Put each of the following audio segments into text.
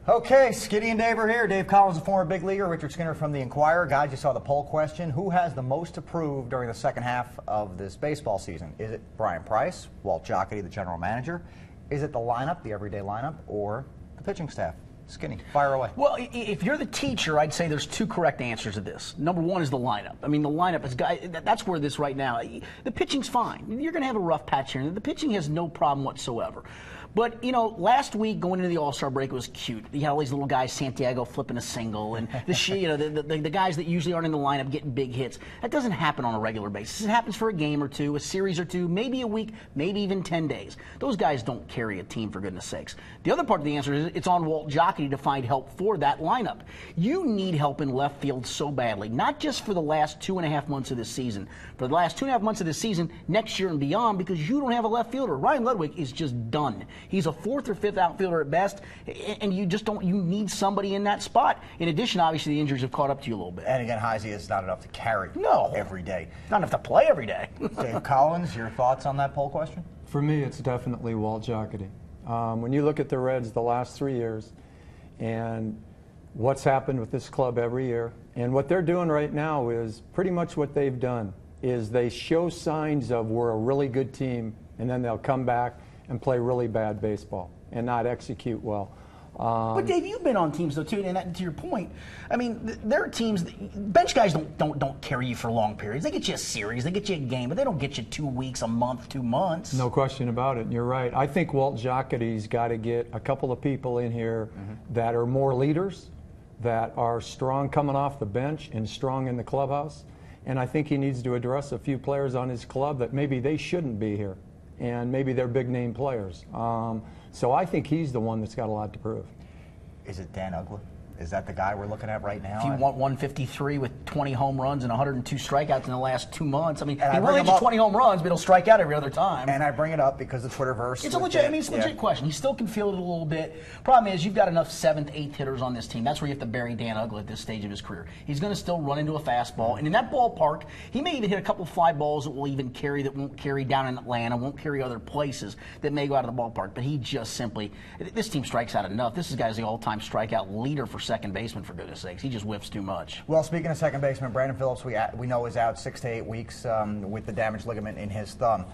Okay, Skinny and Dave are here. Dave Collins, a former big leaguer. Richard Skinner from the Inquirer. Guys, you saw the poll question. Who has the most to prove during the second half of this baseball season? Is it Brian Price, Walt Jocketty, the general manager? Is it the lineup, the everyday lineup, or the pitching staff? Skinny, fire away. Well, if you're the teacher, I'd say there's two correct answers to this. Number one is the lineup. I mean, the lineup is that's where this right now. The pitching's fine. You're going to have a rough patch here. The pitching has no problem whatsoever. But, you know, last week going into the All-Star break, it was cute. You had all these little guys, Santiago flipping a single, and the guys that usually aren't in the lineup getting big hits. That doesn't happen on a regular basis. It happens for a game or two, a series or two, maybe a week, maybe even 10 days. Those guys don't carry a team, for goodness sakes. The other part of the answer is it's on Walt Jocketty to find help for that lineup. You need help in left field so badly, not just for the last 2.5 months of this season, for the last 2.5 months of this season, next year and beyond, because you don't have a left fielder. Ryan Ludwig is just done. He's a 4th or 5th outfielder at best, and you just don't. You need somebody in that spot. In addition, obviously, the injuries have caught up to you a little bit. And again, Heisey is not enough to carry every day. Not enough to play every day. Dave Collins, your thoughts on that poll question? For me, it's definitely Walt Jocketty. When you look at the Reds the last 3 years and what's happened with this club every year, and what they're doing right now is pretty much what they've done, is they show signs of we're a really good team, and then they'll come back and play really bad baseball and not execute well. But Dave, you've been on teams though too, and to your point, I mean, there are teams. Bench guys don't carry you for long periods. They get you a series, they get you a game, but they don't get you 2 weeks, a month, 2 months. No question about it. And you're right. I think Walt Jocketty's got to get a couple of people in here that are more leaders, that are strong coming off the bench and strong in the clubhouse. And I think he needs to address a few players on his club that maybe they shouldn't be here, and maybe they're big-name players. So I think he's the one that's got a lot to prove. Is it Dan Uggla? Is that the guy we're looking at right now? If you want 153 with 20 home runs and 102 strikeouts in the last 2 months, I mean, he will hit you 20 home runs, but he'll strike out every other time. And I bring it up because the Twitterverse. It's a legit question. He still can feel it a little bit. Problem is, you've got enough 7th, 8th hitters on this team. That's where you have to bury Dan Uggla at this stage of his career. He's going to still run into a fastball, and in that ballpark, he may even hit a couple fly balls that will even carry, that won't carry down in Atlanta, won't carry other places that may go out of the ballpark. But he just simply, this team strikes out enough. This guy's the all-time strikeout leader for second baseman, for goodness sakes. He just whiffs too much. Well, speaking of second baseman, Brandon Phillips, we know is out 6 to 8 weeks with the damaged ligament in his thumb.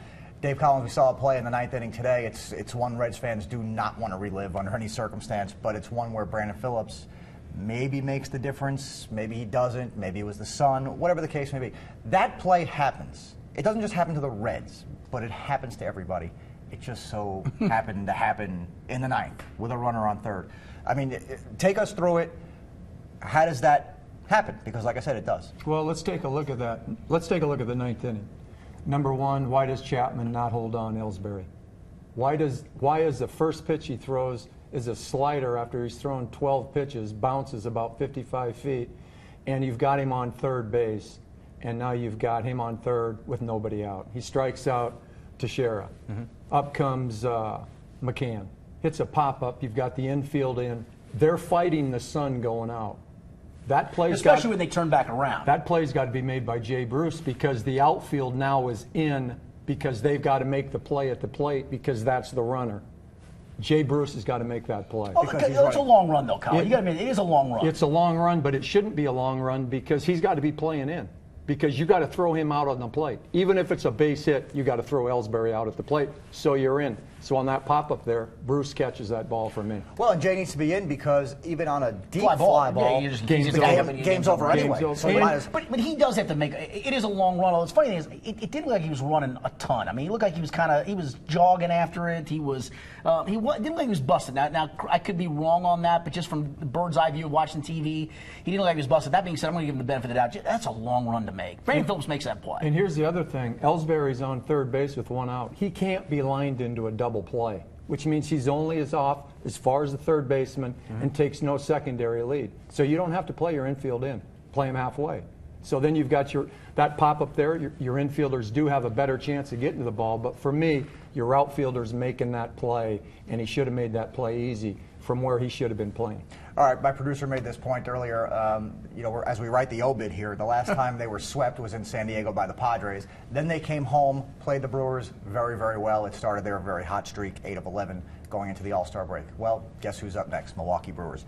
Dave Collins, we saw a play in the 9th inning today. It's one Reds fans do not want to relive under any circumstance, but it's one where Brandon Phillips maybe makes the difference, maybe he doesn't, maybe it was the sun, whatever the case may be. That play happens. It doesn't just happen to the Reds, but it happens to everybody. It just so happened to happen in the 9th with a runner on third. I mean, take us through it. How does that happen? Because, like I said, it does. Well, let's take a look at that. Let's take a look at the 9th inning. Number one, why does Chapman not hold on Ellsbury? Why is the first pitch he throws is a slider after he's thrown 12 pitches, bounces about 55 feet, and you've got him on third base, and now you've got him on third with nobody out. He strikes out Teixeira. Up comes McCann. Hits a pop-up. You've got the infield in. They're fighting the sun going out. That play's especially when they turn back around. That play's got to be made by Jay Bruce, because the outfield now is in, because they've got to make the play at the plate, because that's the runner. Jay Bruce has got to make that play. Oh, it's a long run, though, Kyle. You got to admit, it is a long run. It's a long run, but it shouldn't be a long run, because he's got to be playing in. Because you got to throw him out on the plate. Even if it's a base hit, you got to throw Ellsbury out at the plate, so you're in. So on that pop-up there, Bruce catches that ball for me. Well, and Jay needs to be in, because even on a deep fly ball, game's over anyway. But he does have to make it. Is a long run. The funny thing is, it didn't look like he was running a ton. I mean, he looked like he was jogging after it. He didn't look like he was busted. Now I could be wrong on that, but just from the bird's eye view of watching TV, he didn't look like he was busted. That being said, I'm going to give him the benefit of the doubt. That's a long run to make. Brandon Phillips makes that play. And here's the other thing. Ellsbury's on third base with one out. He can't be lined into a double play, which means he's only off as far as the third baseman and takes no secondary lead. So you don't have to play your infield in. Play him halfway. So then you've got that pop-up there. Your infielders do have a better chance of getting to the ball. But for me, your outfielder's making that play, and he should have made that play easy from where he should have been playing. All right, my producer made this point earlier. As we write the obit here, the last time they were swept was in San Diego by the Padres. Then they came home, played the Brewers very, very well. It started their very hot streak, 8 of 11 going into the All-Star break. Well, guess who's up next? Milwaukee Brewers.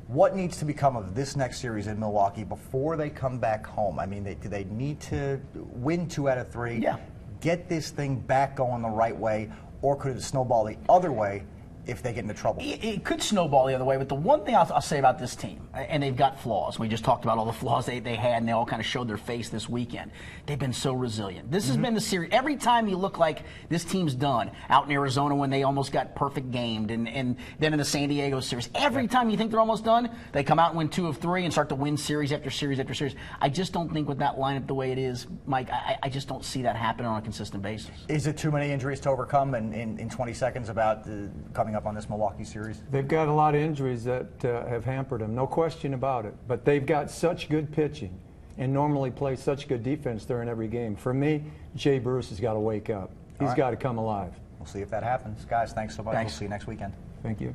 What needs to become of this next series in Milwaukee before they come back home? I mean, do they need to win 2 out of 3, Yeah. get this thing back going the right way, or could it snowball the other way if they get into trouble? It could snowball the other way, but the one thing I'll say about this team, and they've got flaws. We just talked about all the flaws they had, and they all kind of showed their face this weekend. They've been so resilient. This has been the series. Every time you look like this team's done, out in Arizona when they almost got perfect gamed, and then in the San Diego series, every time you think they're almost done, they come out and win 2 of 3 and start to win series after series after series. I just don't think with that lineup the way it is, Mike, I just don't see that happening on a consistent basis. Is it too many injuries to overcome in 20 seconds about coming up on this Milwaukee series? They've got a lot of injuries that have hampered them, no question about it. But they've got such good pitching and normally play such good defense during every game. For me, Jay Bruce has got to wake up. He's got to come alive. We'll see if that happens. Guys, thanks so much. Thanks. We'll see you next weekend. Thank you.